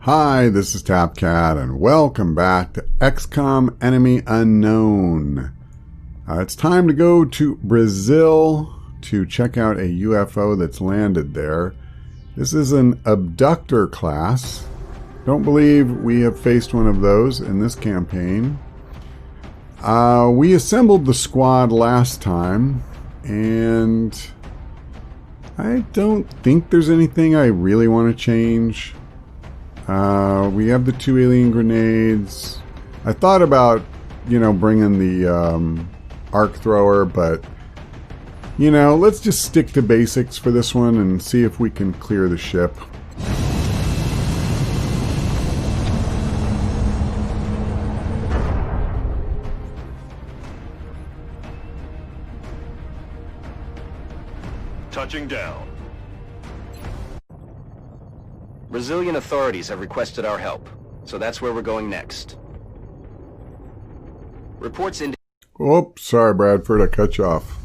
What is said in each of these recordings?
Hi, this is Tapcat, and welcome back to XCOM Enemy Unknown. It's time to go to Brazil to check out a UFO that's landed there. This is an Abductor class. Don't believe we have faced one of those in this campaign. We assembled the squad last time, and I don't think there's anything I really want to change. We have the 2 alien grenades. I thought about, bringing the arc thrower, but, let's just stick to basics for this one and see if we can clear the ship. Touching down. Brazilian authorities have requested our help, so that's where we're going next. Reports indicate... Oops, sorry Bradford, I cut you off.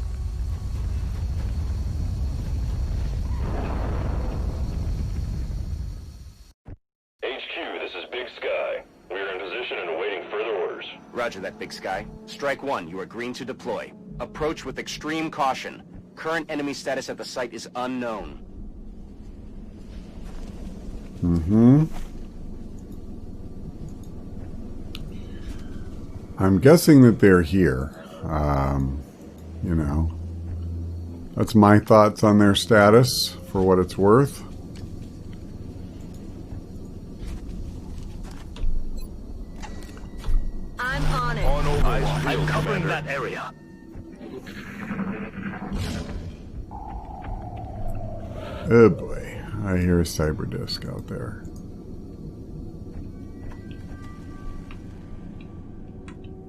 HQ, this is Big Sky. We are in position and awaiting further orders. Roger that, Big Sky. Strike 1, you are green to deploy. Approach with extreme caution. Current enemy status at the site is unknown. I'm guessing that they're here. That's my thoughts on their status, for what it's worth. I'm on it. On over. I'm covering that area. Oh boy. I hear a cyber disc out there.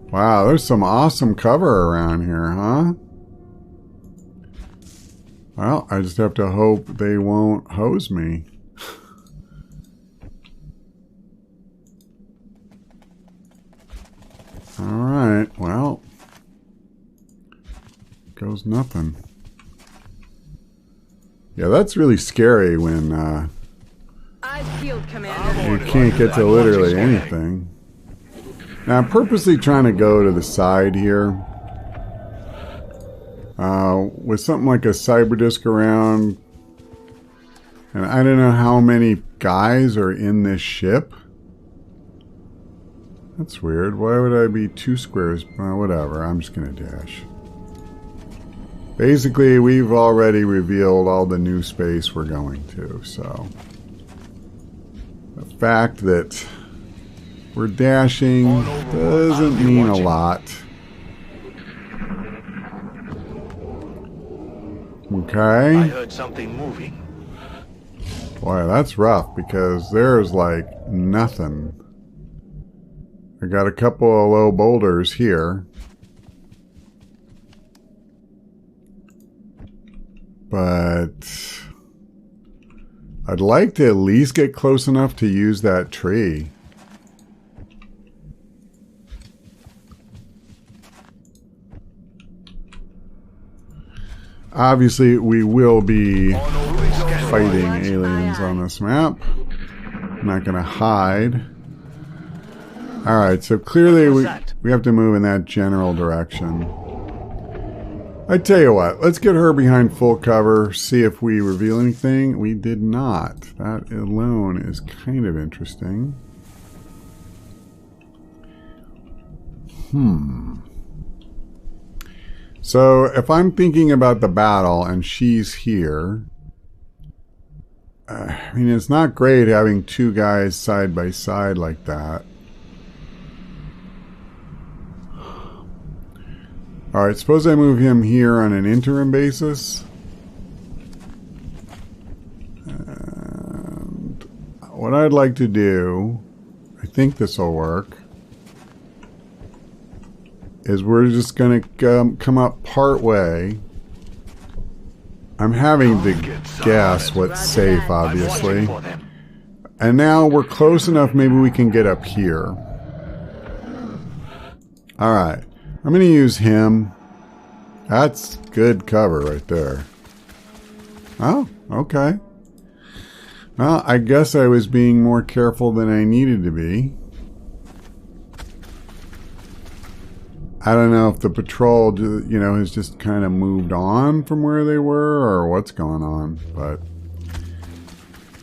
Wow, there's some awesome cover around here, huh? Well, I just have to hope they won't hose me. Alright, well. Goes nothing. Yeah, that's really scary when Field Commander. you can't get to literally anything. Now, I'm purposely trying to go to the side here. With something like a cyber disc around. And I don't know how many guys are in this ship. That's weird. Why would I be 2 squares? Whatever, I'm just going to dash. Basically, we've already revealed all the new space we're going to, so... The fact that we're dashing doesn't mean a lot. Okay. I heard something moving. Boy, that's rough, because there's like nothing. I got a couple of low boulders here. But I'd like to at least get close enough to use that tree. Obviously, we will be fighting aliens on this map. I'm not going to hide. Alright, so clearly we have to move in that general direction. I tell you what, let's get her behind full cover, see if we reveal anything. We did not. That alone is kind of interesting. So, if I'm thinking about the battle and she's here, I mean, it's not great having 2 guys side by side like that. Alright, suppose I move him here on an interim basis. And what I'd like to do, I think this will work, is we're just going to come up part way. I'm having to guess what's safe, obviously. And now we're close enough, maybe we can get up here. Alright. I'm going to use him. That's good cover right there. Oh, okay. Well, I guess I was being more careful than I needed to be. I don't know if the patrol, you know, has just kind of moved on from where they were or what's going on, but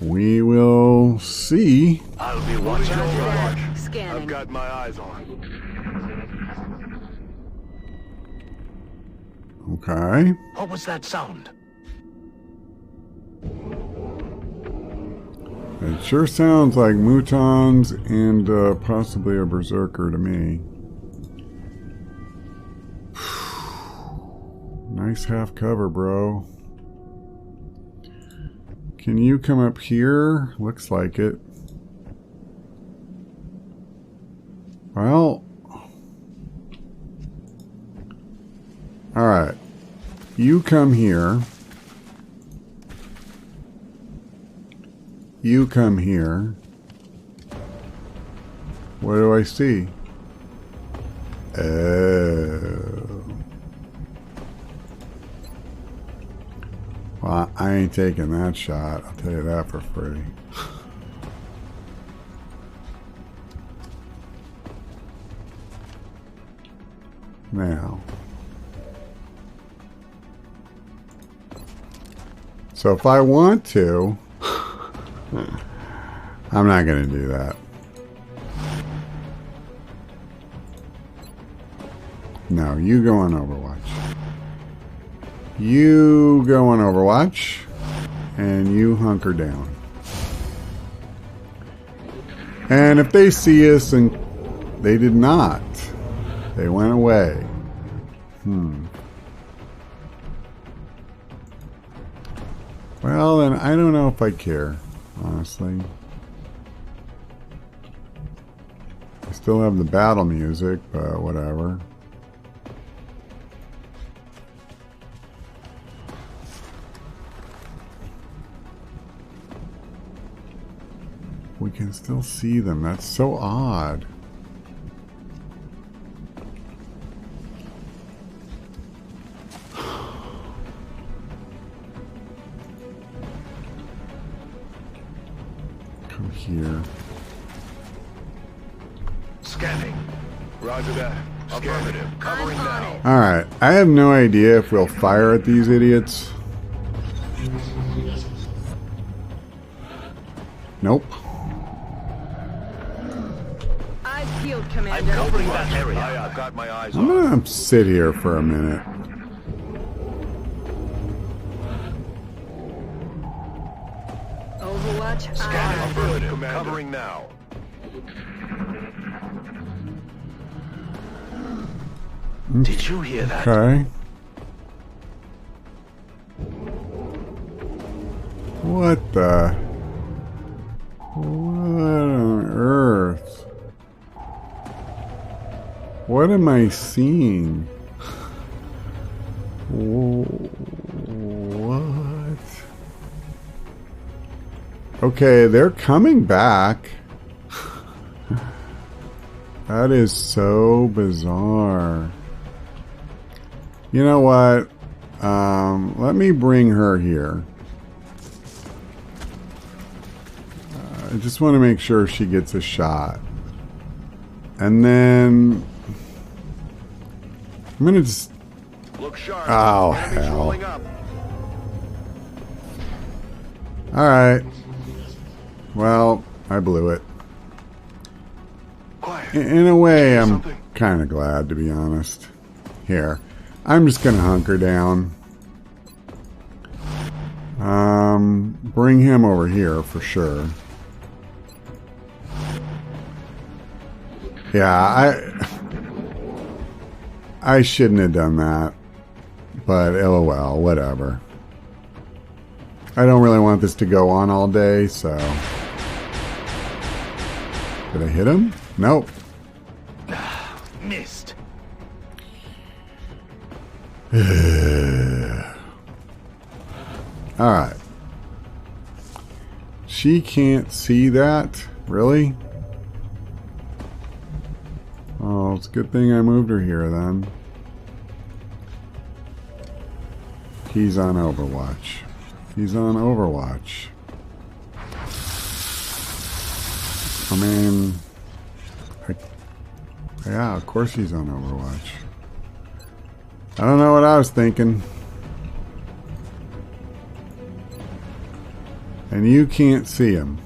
we will see. I'll be watching over watch. Scanning. I've got my eyes on. Okay. What was that sound? It sure sounds like mutons and possibly a berserker to me. Nice half cover, bro. Can you come up here? Looks like it. Well. Alright. You come here. You come here. What do I see? Oh. Well, I ain't taking that shot. I'll tell you that for free. Now. So if I want to, I'm not going to do that. No, you go on Overwatch. You go on Overwatch, and you hunker down. And if they see us, and they did not, they went away. Well, then I don't know if I care, honestly. I still have the battle music, but whatever. We can still see them. That's so odd. Come here. Scanning. Roger that. Affirmative. Covering now. Alright, I have no idea if we'll fire at these idiots. Nope. Eyes peeled, I'm Commander. covering that area. I've got my eyes I'm on. gonna sit here for a minute. Overwatch. Scanning. On. Affirmative. Covering now. Did you hear that? Okay. What the? What on earth? What am I seeing? What? Okay, they're coming back. That is so bizarre. You know what? Let me bring her here. I just want to make sure she gets a shot. And then I'm going to just... Look sharp. Oh, Enemies hell. rolling up. Alright. Well, I blew it. Quiet. In a way, I'm Something. kind of glad, to be honest. Here. I'm just going to hunker down. Bring him over here for sure. Yeah, I shouldn't have done that. But oh well, whatever. I don't really want this to go on all day, so... Did I hit him? Nope. Missed. Alright. She can't see that? Really? Oh, it's a good thing I moved her here then. He's on Overwatch. He's on Overwatch. I mean, yeah, of course he's on Overwatch. I don't know what I was thinking. And you can't see him.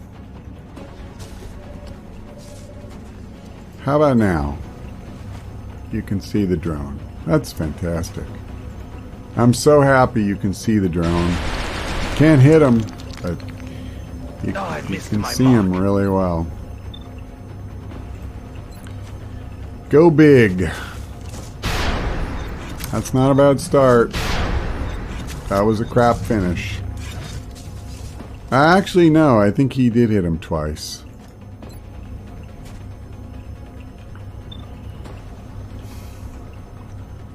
How about now? You can see the drone. That's fantastic. I'm so happy you can see the drone. Can't hit him, but you can see him really well. Go big. That's not a bad start. That was a crap finish. Actually, no. I think he did hit him twice.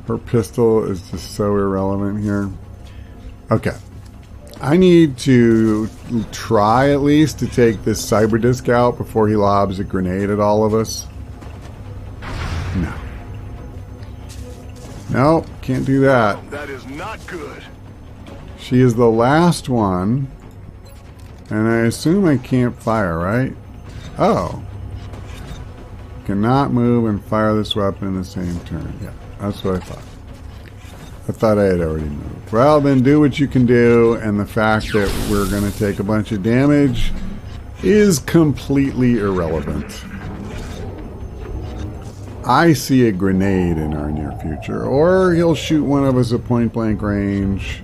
Her pistol is just so irrelevant here. Okay. I need to try at least to take this cyber disc out before he lobs a grenade at all of us. No. No, can't do that. That is not good. She is the last one. And I assume I can't fire, right? Oh. Cannot move and fire this weapon in the same turn. Yeah, that's what I thought. I thought I had already moved. Well, then do what you can do, and the fact that we're going to take a bunch of damage is completely irrelevant. I see a grenade in our near future, or he'll shoot one of us at point-blank range.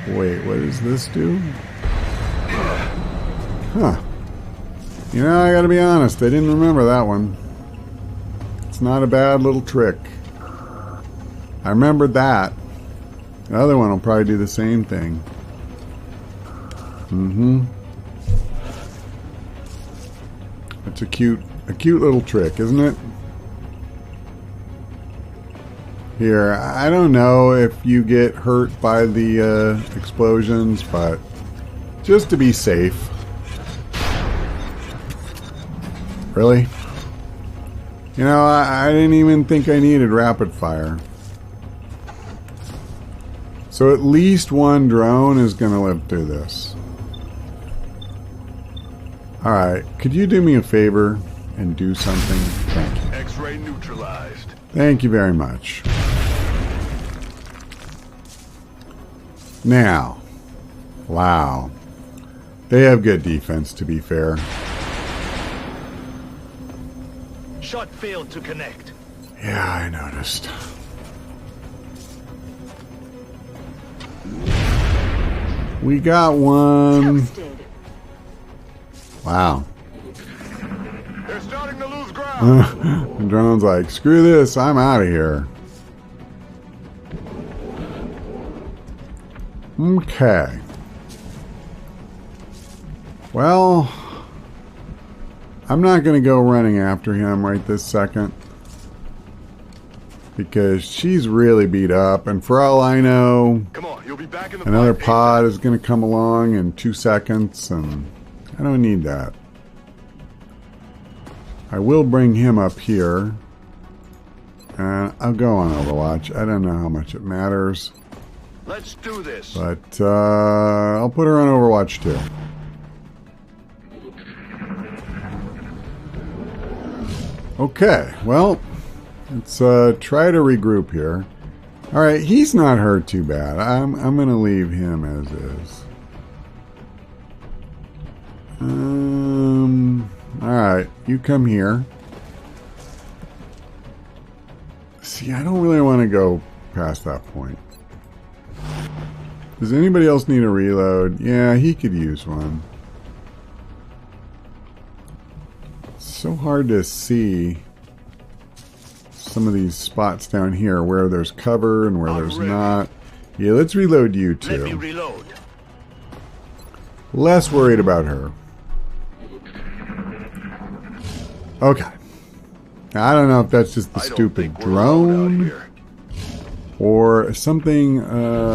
Wait, what does this do? Huh. You know, I gotta be honest, I didn't remember that one. It's not a bad little trick. I remembered that. The other one will probably do the same thing. Mm-hmm. It's a cute little trick, isn't it? Here, I don't know if you get hurt by the explosions, but just to be safe. Really? You know, I didn't even think I needed rapid fire. So at least one drone is going to live through this. Alright, could you do me a favor and do something? Thank you. X-ray neutralized. Thank you very much. Now, wow. They have good defense, to be fair. Shot failed to connect. Yeah, I noticed. We got one. Toasted. Wow. They're starting to lose ground. The drone's like, screw this, I'm out of here. Okay. Well, I'm not going to go running after him right this second. Because she's really beat up. And for all I know, Come on, you'll be back in the another fight. pod is going to come along in 2 seconds. And I don't need that. I will bring him up here. And I'll go on Overwatch. I don't know how much it matters. Let's do this. But I'll put her on Overwatch too. Okay, well, let's try to regroup here. All right, he's not hurt too bad. I'm going to leave him as is. All right, you come here. See, I don't really want to go past that point. Does anybody else need a reload? Yeah, he could use one. It's so hard to see some of these spots down here where there's cover and where there's not. Yeah, let's reload you Let me two. reload. Less worried about her. Okay. I don't know if that's just the I don't stupid think we're alone out drone here. or something,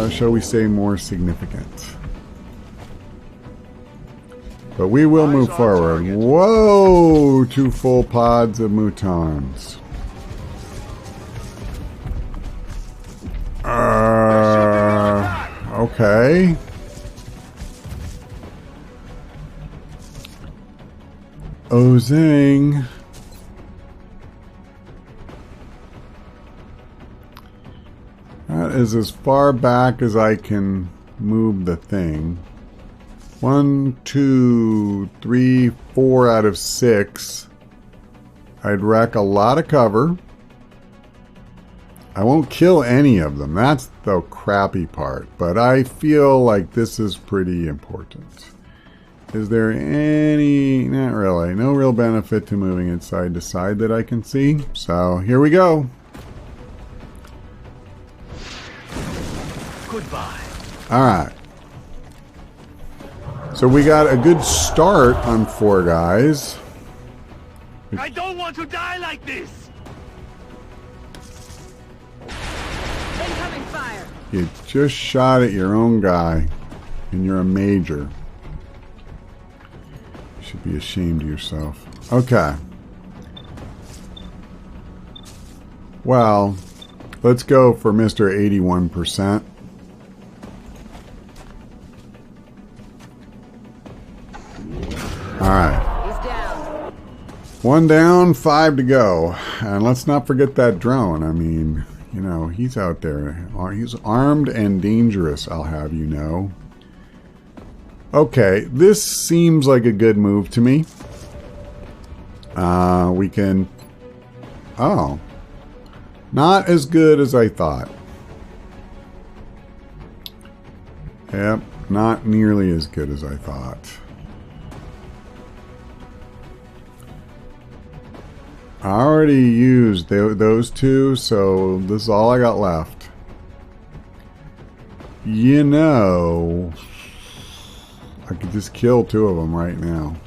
shall we say, more significant. But we will move on forward. target. Whoa! 2 full pods of mutons. Okay. Uh-oh, zing. That is as far back as I can move the thing. 1, 2, 3, 4 out of 6. I'd wreck a lot of cover. I won't kill any of them. That's the crappy part. But I feel like this is pretty important. Is there any... Not really. No real benefit to moving it side to side that I can see. So, here we go. Goodbye. Alright. So we got a good start on 4 guys. I don't want to die like this! Incoming fire! You just shot at your own guy. And you're a major. You should be ashamed of yourself. Okay. Well, let's go for Mr. 81%. Alright. He's down. 1 down, 5 to go. And let's not forget that drone. I mean, you know, he's out there. He's armed and dangerous, I'll have you know. Okay, this seems like a good move to me. We can... Oh. Not as good as I thought. Yep, not nearly as good as I thought. I already used those 2, so this is all I got left. You know, I could just kill 2 of them right now.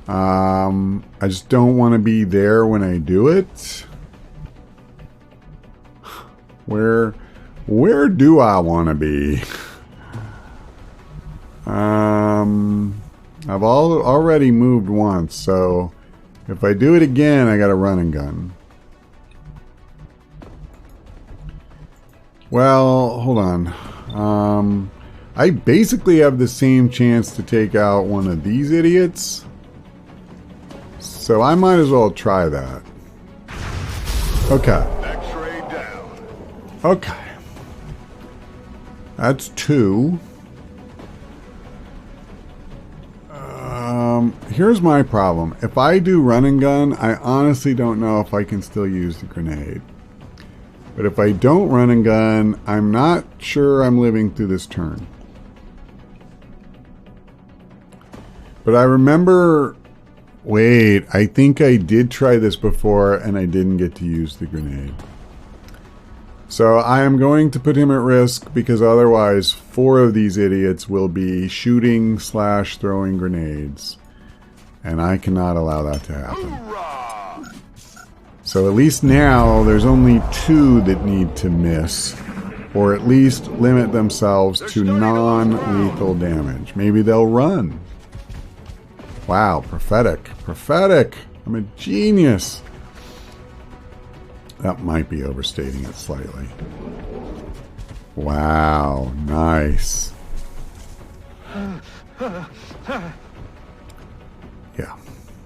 I just don't want to be there when I do it. Where do I want to be? I've already moved once, so if I do it again, I got a run and gun. Well, hold on. I basically have the same chance to take out one of these idiots. So I might as well try that. Okay. X-ray down. Okay. That's 2. Here's my problem. If I do run and gun, I honestly don't know if I can still use the grenade. But if I don't run and gun, I'm not sure I'm living through this turn. But I remember... Wait, I think I did try this before and I didn't get to use the grenade. So I am going to put him at risk because otherwise 4 of these idiots will be shooting / throwing grenades. And I cannot allow that to happen. Hoorah! So at least now there's only 2 that need to miss. Or at least limit themselves to non-lethal damage. Maybe they'll run. Wow, prophetic. Prophetic! I'm a genius! That might be overstating it slightly. Wow, nice. Yeah,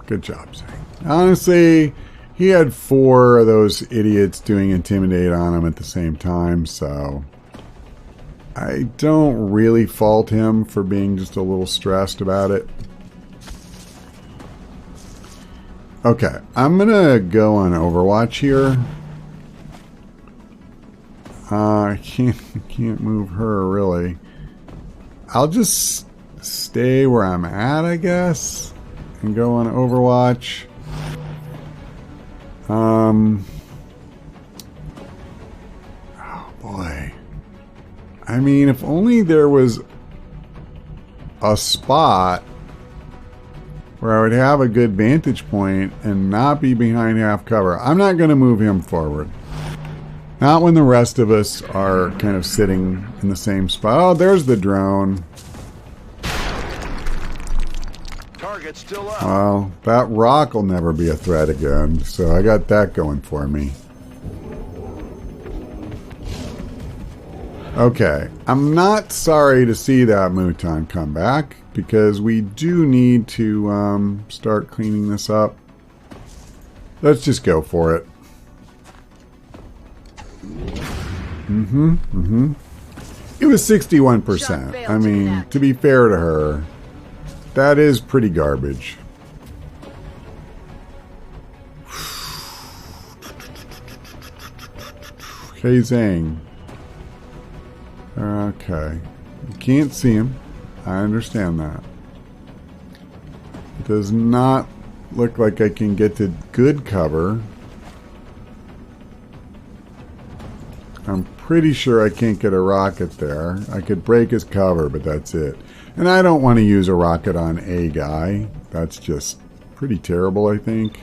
good job, Zane. Honestly, he had 4 of those idiots doing intimidate on him at the same time, so I don't really fault him for being just a little stressed about it. Okay, I'm gonna go on Overwatch here. I can't move her really. I'll just stay where I'm at, I guess, and go on Overwatch. Oh boy. I mean, if only there was a spot where I would have a good vantage point and not be behind half cover. I'm not going to move him forward. Not when the rest of us are kind of sitting in the same spot. Oh, there's the drone. Target still up. Well, that rock will never be a threat again, so I got that going for me. Okay, I'm not sorry to see that Mouton come back, because we do need to start cleaning this up. Let's just go for it. It was 61%. I mean, to be fair to her, that is pretty garbage. Okay, Zhang. Okay. You can't see him. I understand that. It does not look like I can get to good cover. I'm pretty sure I can't get a rocket there. I could break his cover, but that's it. And I don't want to use a rocket on a guy. That's just pretty terrible, I think.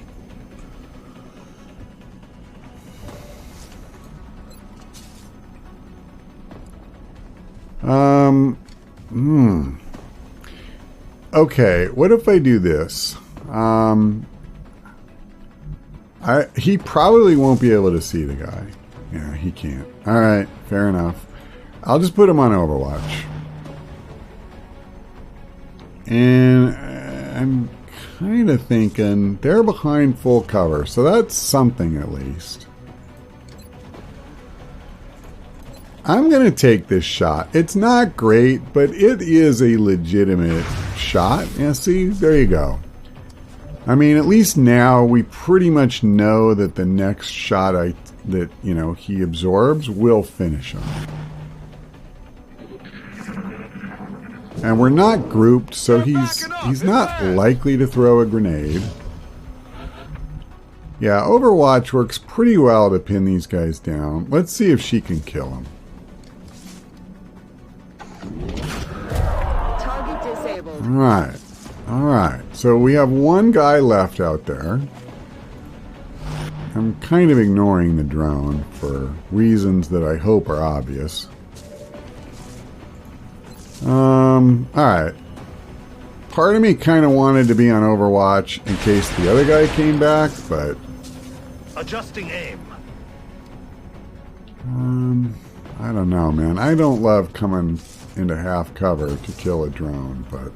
Okay, what if I do this? He probably won't be able to see the guy. Yeah, he can't. Alright, fair enough. I'll just put him on Overwatch. And I'm kind of thinking they're behind full cover, so that's something at least. I'm going to take this shot. It's not great, but it is a legitimate shot. Yeah, see? There you go. I mean, at least now we pretty much know that the next shot that he absorbs will finish him. And we're not grouped, so he's not likely to throw a grenade. Yeah, Overwatch works pretty well to pin these guys down. Let's see if she can kill him. Target disabled. Alright. Alright. So we have one guy left out there. I'm kind of ignoring the drone for reasons that I hope are obvious. Alright. Part of me kind of wanted to be on Overwatch in case the other guy came back, but... Adjusting aim. I don't know, man. I don't love coming into half cover to kill a drone, but...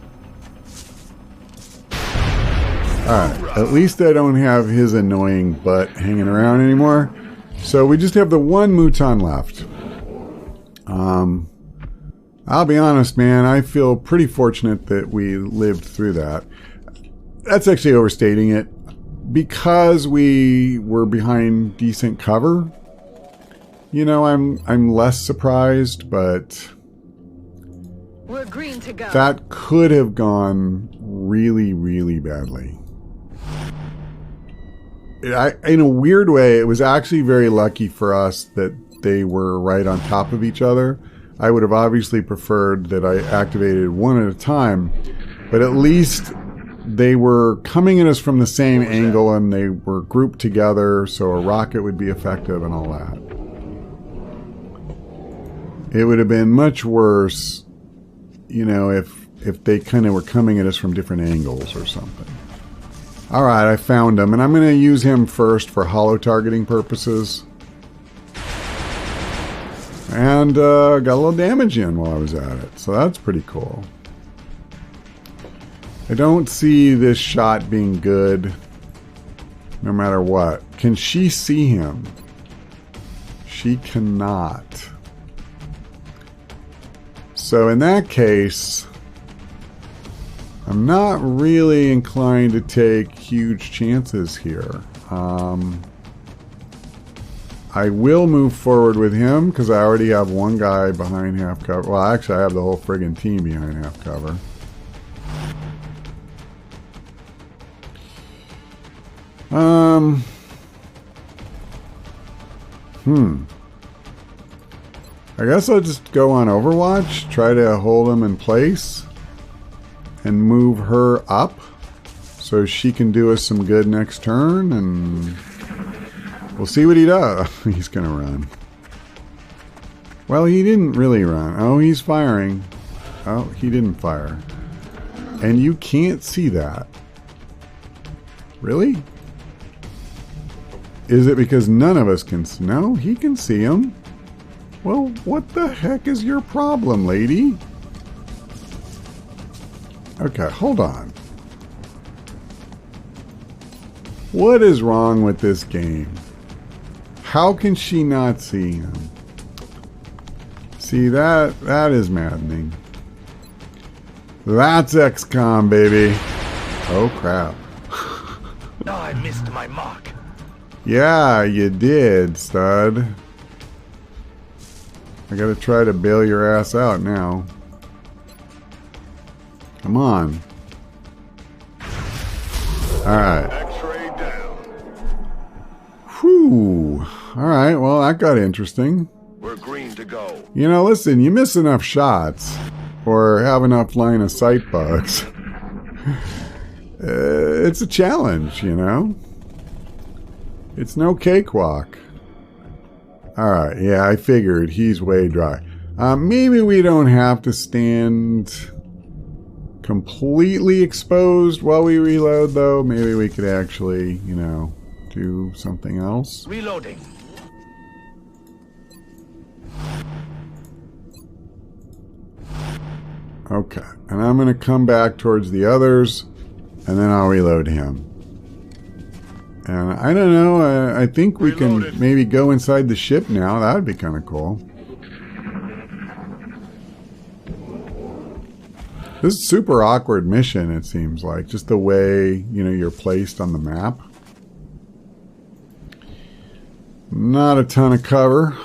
Alright, at least I don't have his annoying butt hanging around anymore. So we just have the one Mouton left. I'll be honest, man, I feel pretty fortunate that we lived through that. That's actually overstating it. Because we were behind decent cover, I'm less surprised, but We're green to go. that could have gone really, really badly. In a weird way, it was actually very lucky for us that they were right on top of each other. I would have obviously preferred that I activated one at a time, but at least they were coming at us from the same angle and they were grouped together so a rocket would be effective and all that. It would have been much worse, if they kind of were coming at us from different angles or something. Alright, I found him, and I'm going to use him first for holo targeting purposes. And got a little damage in while I was at it, so that's pretty cool. I don't see this shot being good no matter what. Can she see him? She cannot. So in that case, I'm not really inclined to take huge chances here. I will move forward with him because I already have one guy behind half cover. Well, actually, I have the whole friggin' team behind half cover. I guess I'll just go on Overwatch, try to hold him in place, and move her up so she can do us some good next turn, and we'll see what he does. He's gonna run. Well, he didn't really run. Oh, he's firing. Oh, he didn't fire. And you can't see that. Really? Is it because none of us can see? No, he can see him. Well, what the heck is your problem, lady? Okay, hold on. What is wrong with this game? How can she not see him? See, that is maddening. That's XCOM, baby. Oh, crap. No, I missed my mark. Yeah, you did, stud. I gotta try to bail your ass out now. Come on. Alright. X-ray down. Whew. Alright, well, that got interesting. We're green to go. You know, listen, you miss enough shots or have enough line of sight bugs. It's a challenge, you know? It's no cakewalk. Alright, yeah, I figured he's way dry. Maybe we don't have to stand completely exposed while we reload, though. Maybe we could actually, you know, do something else. Reloading. Okay, and I'm going to come back towards the others, and then I'll reload him. And I don't know, I think we can maybe go inside the ship now. That would be kind of cool. This is a super awkward mission, it seems like. Just the way, you know, you're placed on the map. Not a ton of cover.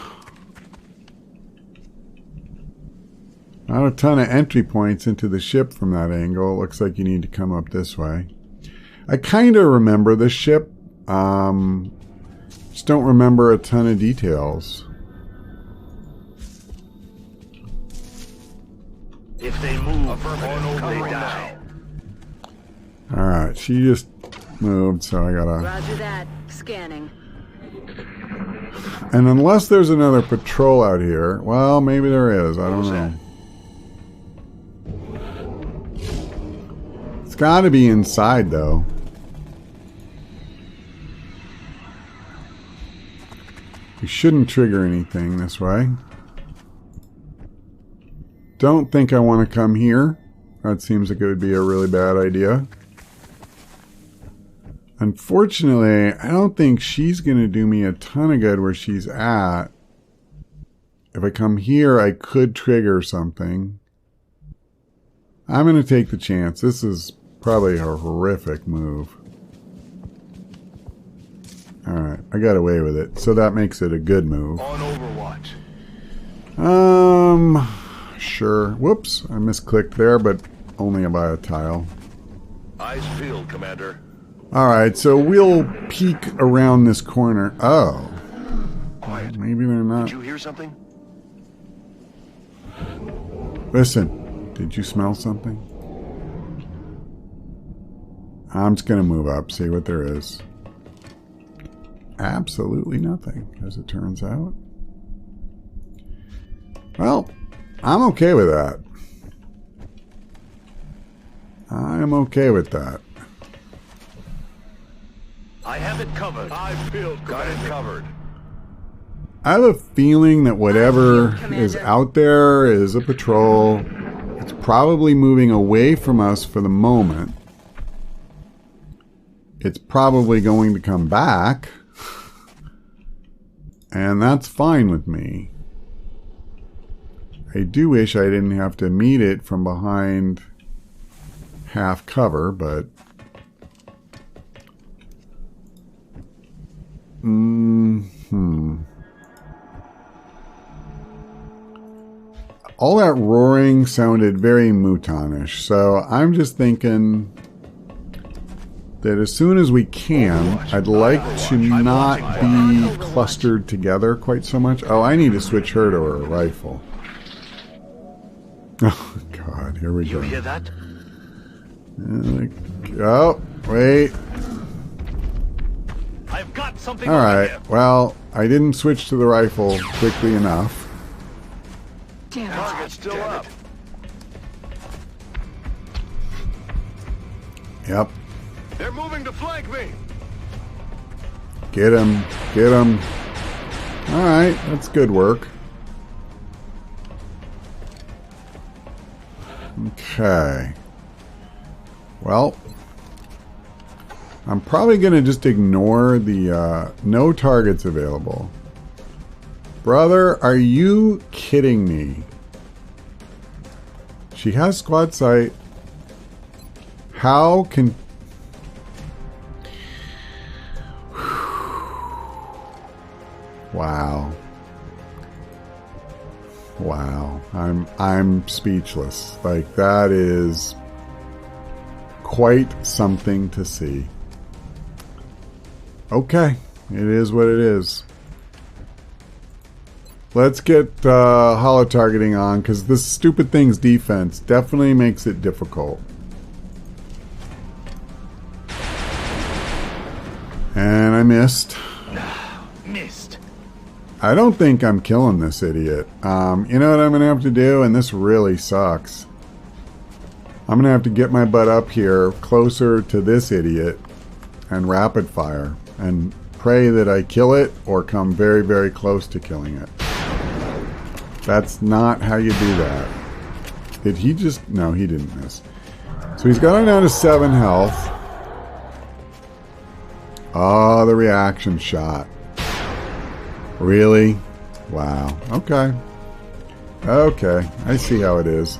Not a ton of entry points into the ship from that angle. It looks like you need to come up this way. I kind of remember this ship. Just don't remember a ton of details. If they move, on over, they die. Alright, she just moved, so I gotta... Roger that. Scanning. And unless there's another patrol out here, well, maybe there is. I don't know. It's gotta be inside, though. We shouldn't trigger anything this way. Don't think I want to come here. That seems like it would be a really bad idea. Unfortunately, I don't think she's going to do me a ton of good where she's at. If I come here, I could trigger something. I'm going to take the chance. This is probably a horrific move. Alright, I got away with it. So that makes it a good move. On Overwatch. Sure. Whoops, I misclicked there, but only by a tile. Eyes peeled, Commander. Alright, so we'll peek around this corner. Oh. Quiet. Maybe they're not. Did you hear something? Listen, did you smell something? I'm just going to move up, see what there is. Absolutely nothing, as it turns out. Well, I'm okay with that. I'm okay with that. I have it covered. Eyes peeled. Got it covered. I have a feeling that whatever is out there is a patrol. It's probably moving away from us for the moment. It's probably going to come back. And that's fine with me. I do wish I didn't have to meet it from behind half cover, but... All that roaring sounded very Moutonish, so I'm just thinking that as soon as we can, I'd like to not be clustered together quite so much. Oh, I need to switch her to her rifle. Oh, God, here we go. You hear that? Oh, wait. I've got something. All right, well, I didn't switch to the rifle quickly enough. Damn it. Target's still up. Yep. They're moving to flank me. Get him. Get him. All right, that's good work. Okay. Well, I'm probably going to just ignore the no targets available. Brother, are you kidding me? She has squad sight. How can... Wow. Wow. I'm speechless. Like, that is quite something to see. Okay. It is what it is. Let's get holo targeting on, because this stupid thing's defense definitely makes it difficult. And I missed. Missed. I don't think I'm killing this idiot. You know what I'm going to have to do? And this really sucks. I'm going to have to get my butt up here closer to this idiot and rapid fire. And pray that I kill it or come very, very close to killing it. That's not how you do that. Did he just... No, he didn't miss. So he's got him down to 7 health. Oh, the reaction shot. Really? Wow. Okay. Okay. I see how it is.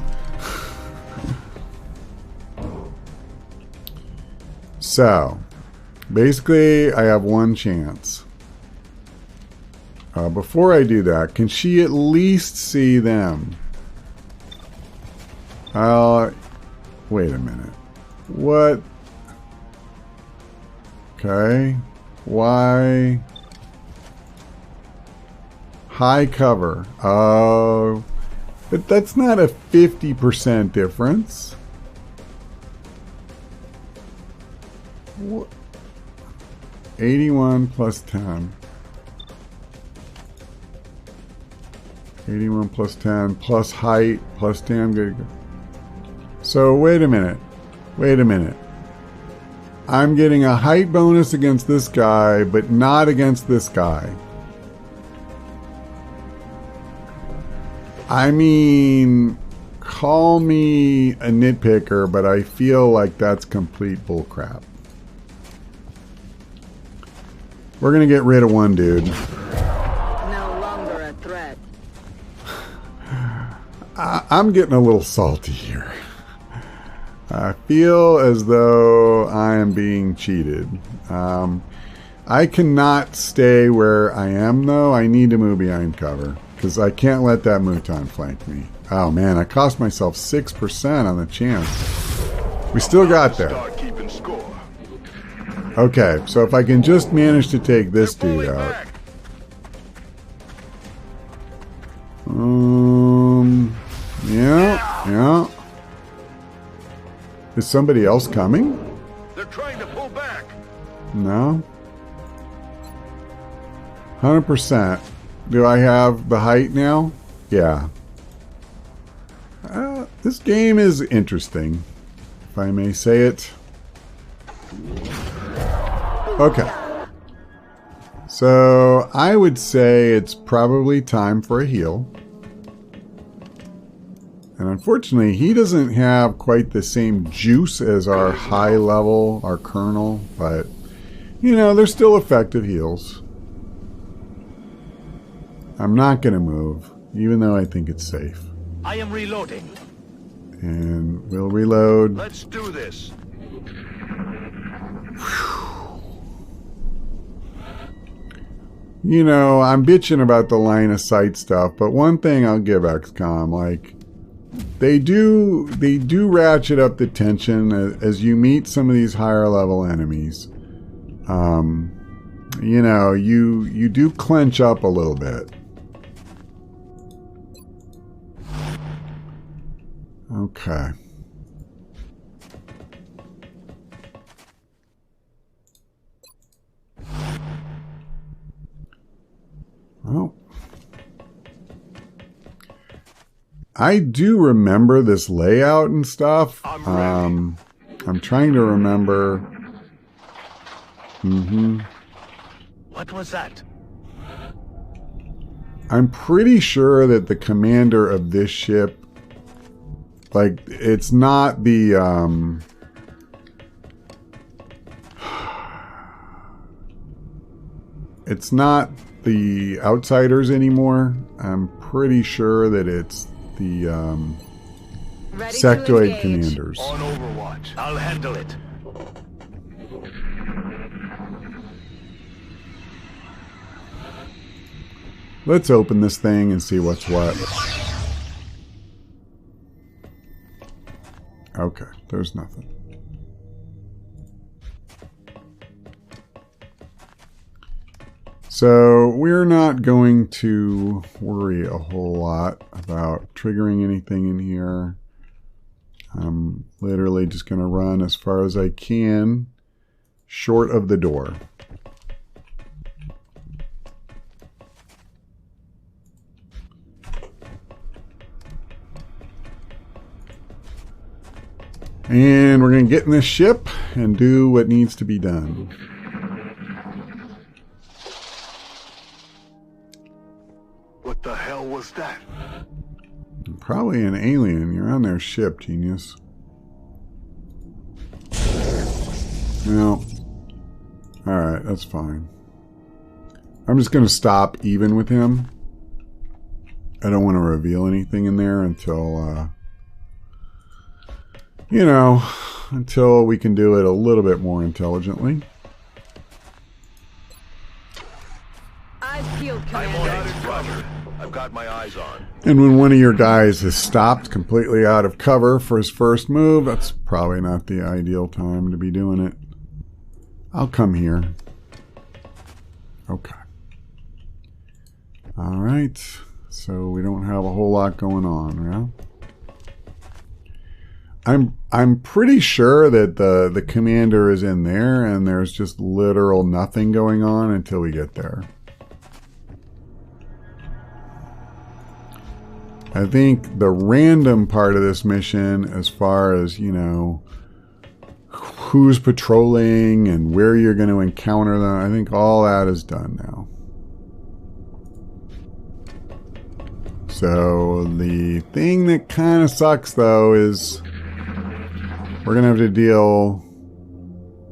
So, basically, I have one chance. Before I do that, can she at least see them? Wait a minute. What? Okay. Why? High cover. Oh. But that's not a 50% difference. What? 81 plus 10. 81 plus 10 plus height plus 10. Good. So wait a minute. Wait a minute. I'm getting a height bonus against this guy, but not against this guy. I mean, call me a nitpicker, but I feel like that's complete bullcrap. We're going to get rid of one dude. No longer a threat. I'm getting a little salty here. I feel as though I am being cheated. I cannot stay where I am, though. I need to move behind cover, because I can't let that Mouton flank me. Oh, man, I cost myself 6% on the chance. We still got there. Okay, so if I can just manage to take this dude out. Yeah. Is somebody else coming? They're trying to pull back. No. 100%. Do I have the height now? Yeah. This game is interesting, if I may say it. Okay. So I would say it's probably time for a heal. And unfortunately, he doesn't have quite the same juice as our high level, our colonel, but, you know, they're still effective heals. I'm not going to move, even though I think it's safe. I am reloading. And we'll reload. Let's do this. You know, I'm bitching about the line of sight stuff, but one thing I'll give XCOM, like, they do ratchet up the tension as you meet some of these higher level enemies. You know, you do clench up a little bit. Okay. Well, I do remember this layout and stuff. I'm trying to remember. What was that? I'm pretty sure that the commander of this ship Like, it's not the, it's not the Outsiders anymore. I'm pretty sure that it's the, Sectoid Commanders. On Overwatch. I'll handle it. Let's open this thing and see what's what. Okay, there's nothing. So we're not going to worry a whole lot about triggering anything in here. I'm literally just going to run as far as I can, short of the door. And we're going to get in this ship and do what needs to be done. What the hell was that? Probably an alien. You're on their ship, genius. No. Alright, that's fine. I'm just going to stop even with him. I don't want to reveal anything in there until, you know, until we can do it a little bit more intelligently. I've killed I'm Commander. on it, Roger. I've got my eyes on. And when one of your guys is stopped completely out of cover for his first move, that's probably not the ideal time to be doing it. I'll come here. Okay. Alright. So we don't have a whole lot going on, yeah? I'm pretty sure that the commander is in there and there's just literal nothing going on until we get there. I think the random part of this mission, as far as, you know, who's patrolling and where you're going to encounter them, I think all that is done now. So the thing that kind of sucks, though, is we're going to have to deal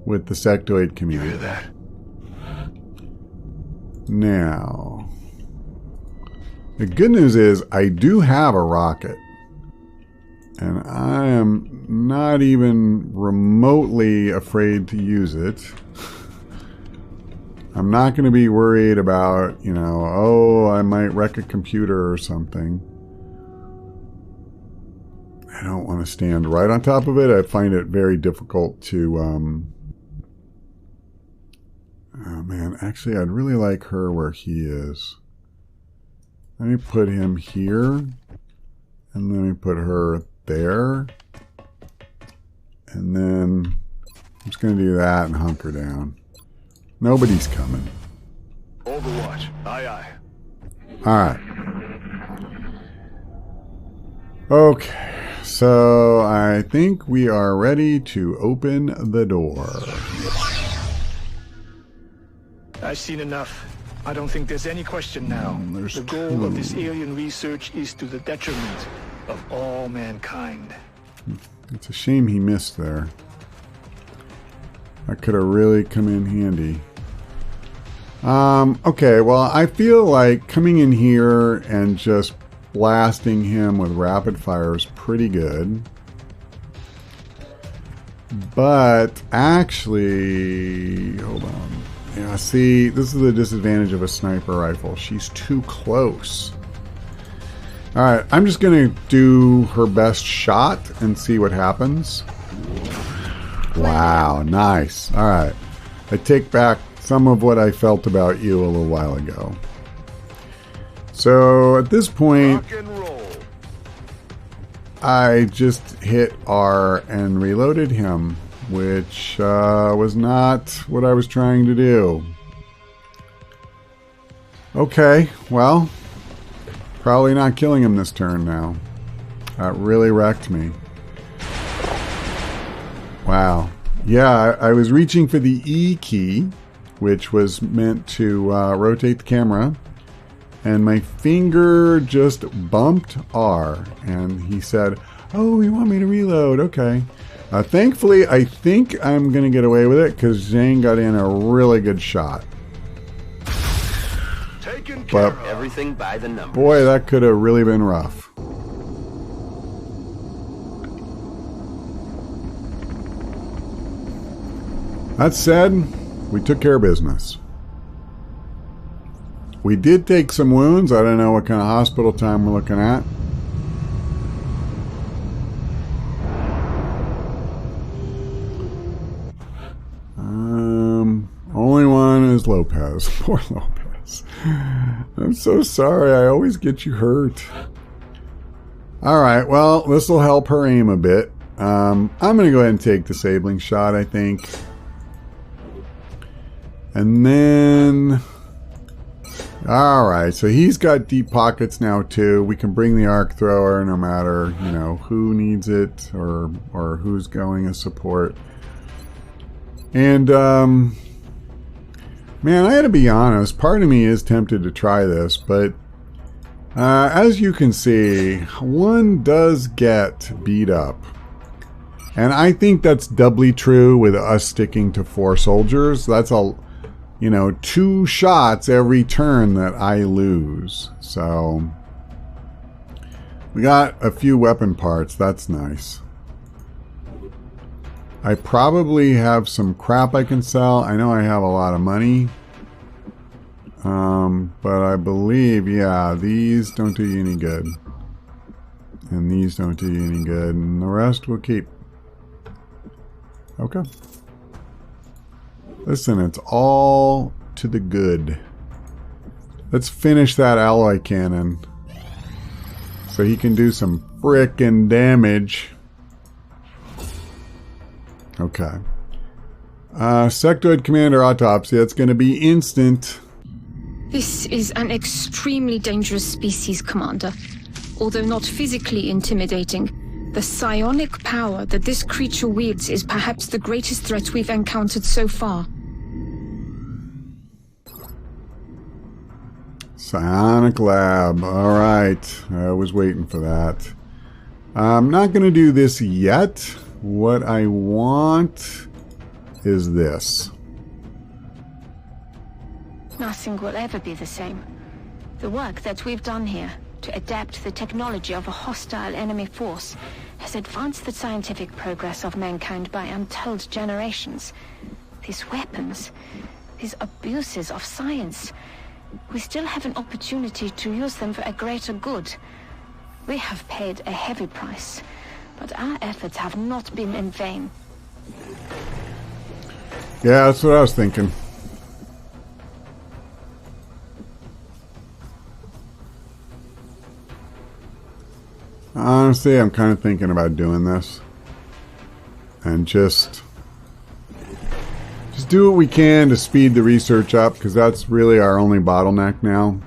with the sectoid community. You hear that? Now, the good news is I do have a rocket. And I am not even remotely afraid to use it. I'm not going to be worried about, you know, oh, I might wreck a computer or something. I don't want to stand right on top of it. I find it very difficult to, oh man, actually I'd really like her where he is. Let me put him here, and let me put her there, and then I'm just going to do that and hunker down. Nobody's coming. Overwatch. Aye, aye. Alright. Okay, so I think we are ready to open the door. I've seen enough. I don't think there's any question now. There's the goal of this two. alien research is to the detriment of all mankind. It's a shame he missed there. That could have really come in handy. Okay, well, I feel like coming in here and just blasting him with rapid fire is pretty good. But actually, hold on. Yeah, see, this is the disadvantage of a sniper rifle. She's too close. Alright, I'm just going to do her best shot and see what happens. Wow, nice. Alright. I take back some of what I felt about you a little while ago. So, at this point, Rock and roll. I just hit R and reloaded him, which was not what I was trying to do. Okay, well, probably not killing him this turn now. That really wrecked me. Wow. Yeah, I was reaching for the E key, which was meant to rotate the camera, and my finger just bumped R, and he said, Oh, you want me to reload? Okay. Thankfully, I think I'm going to get away with it because Zane got in a really good shot. Taken care But of. Everything by the numbers. boy, that could have really been rough. That said, we took care of business. We did take some wounds. I don't know what kind of hospital time we're looking at. Only one is Lopez. Poor Lopez. I'm so sorry. I always get you hurt. Alright, well, this will help her aim a bit. I'm going to go ahead and take disabling shot, I think. And then... Alright, so he's got deep pockets now too. We can bring the arc thrower no matter, you know, who needs it or who's going as support. And, man, I gotta be honest, part of me is tempted to try this, but as you can see, one does get beat up. And I think that's doubly true with us sticking to 4 soldiers. That's a, you know, 2 shots every turn that I lose. So, we got a few weapon parts. That's nice. I probably have some crap I can sell. I know I have a lot of money. But I believe, yeah, these don't do you any good. And these don't do you any good. And the rest we'll keep. Okay. Listen, it's all to the good. Let's finish that alloy cannon. So he can do some frickin' damage. Okay. Sectoid Commander Autopsy. That's going to be instant. This is an extremely dangerous species, Commander. Although not physically intimidating, the psionic power that this creature wields is perhaps the greatest threat we've encountered so far. Psionic Lab. Alright. I was waiting for that. I'm not going to do this yet. What I want is this. Nothing will ever be the same. The work that we've done here to adapt the technology of a hostile enemy force has advanced the scientific progress of mankind by untold generations. These weapons, these abuses of science, we still have an opportunity to use them for a greater good. We have paid a heavy price, but our efforts have not been in vain. Yeah, that's what I was thinking. Honestly, I'm kind of thinking about doing this. And just do what we can to speed the research up, because that's really our only bottleneck now.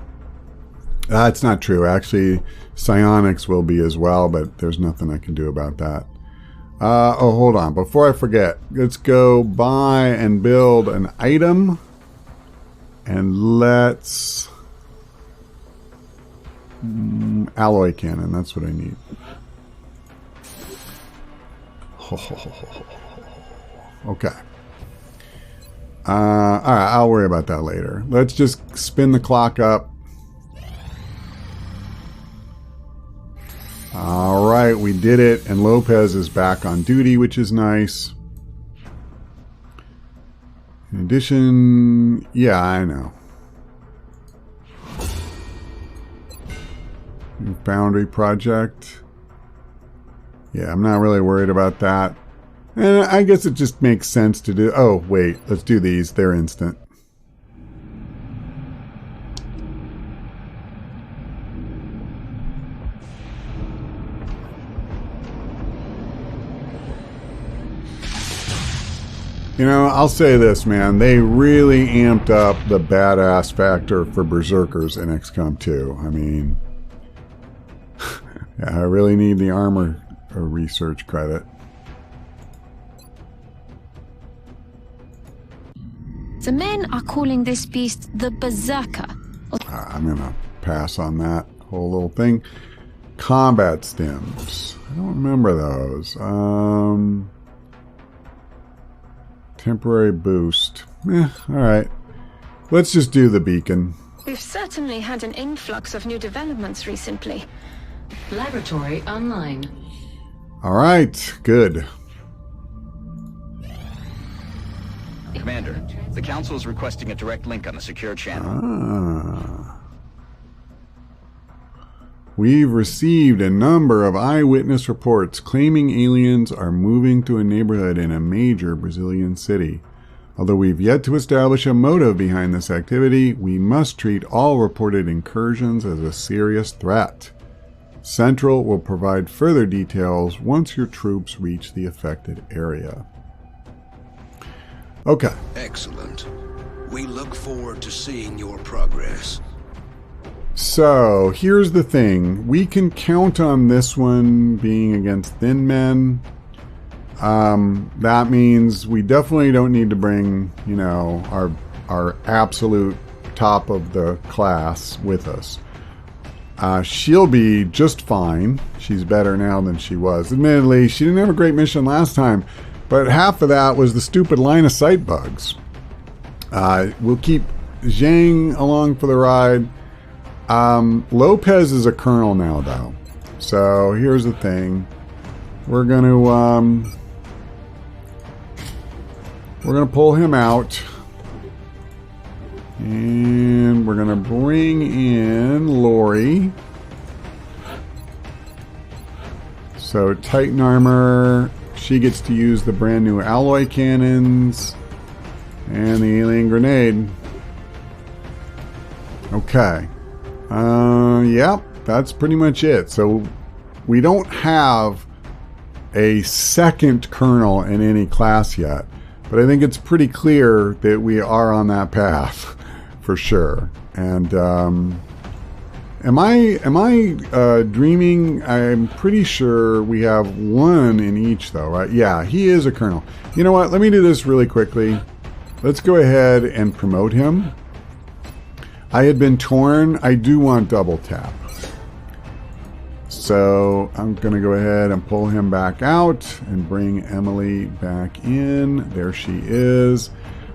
That's not true. Actually, psionics will be as well, but there's nothing I can do about that. Oh, hold on. Before I forget, let's go buy and build an item. And let's... alloy cannon, that's what I need. Okay. Alright, I'll worry about that later. Let's just spin the clock up. Alright, we did it, and Lopez is back on duty, which is nice. In addition, yeah, I know. Boundary project. Yeah, I'm not really worried about that. And I guess it just makes sense to do... Oh, wait. Let's do these. They're instant. You know, I'll say this, man. They really amped up the badass factor for Berserkers in XCOM 2. I mean... yeah, I really need the armor research credit. The men are calling this beast the Berserker. I'm going to pass on that whole little thing. combat stims. I don't remember those. Temporary boost. Alright. Let's just do the beacon. We've certainly had an influx of new developments recently. Laboratory online. Alright, good. Commander, the Council is requesting a direct link on the secure channel. We've received a number of eyewitness reports claiming aliens are moving to a neighborhood in a major Brazilian city. Although we've yet to establish a motive behind this activity, we must treat all reported incursions as a serious threat. Central will provide further details once your troops reach the affected area. Okay. Excellent. We look forward to seeing your progress. So, here's the thing. We can count on this one being against thin men. That means we definitely don't need to bring, you know, our absolute top of the class with us. She'll be just fine. She's better now than she was. Admittedly, she didn't have a great mission last time, but half of that was the stupid line of sight bugs. We'll keep Zhang along for the ride. Lopez is a colonel now, though. So here's the thing. We're gonna pull him out, and we're gonna bring in Lori. So Titan armor. She gets to use the brand new alloy cannons and the alien grenade. Okay. Yep, that's pretty much it. So we don't have a second colonel in any class yet, but I think it's pretty clear that we are on that path for sure. And am I dreaming? I'm pretty sure we have one in each though, right? Yeah, he is a colonel. You know what? Let me do this really quickly. Let's go ahead and promote him. I had been torn. I do want double tap. So I'm going to go ahead and pull him back out and bring Emily back in. There she is.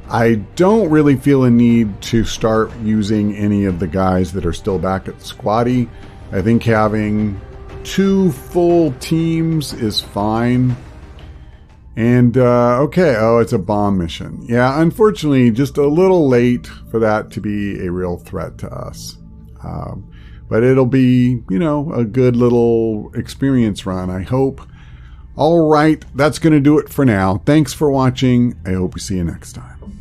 I don't really feel a need to start using any of the guys that are still back at Squatty. I think having 2 full teams is fine. And, okay, oh, it's a bomb mission. Yeah, unfortunately, just a little late for that to be a real threat to us. But it'll be, you know, a good little experience run, I hope. All right, that's going to do it for now. Thanks for watching. I hope we see you next time.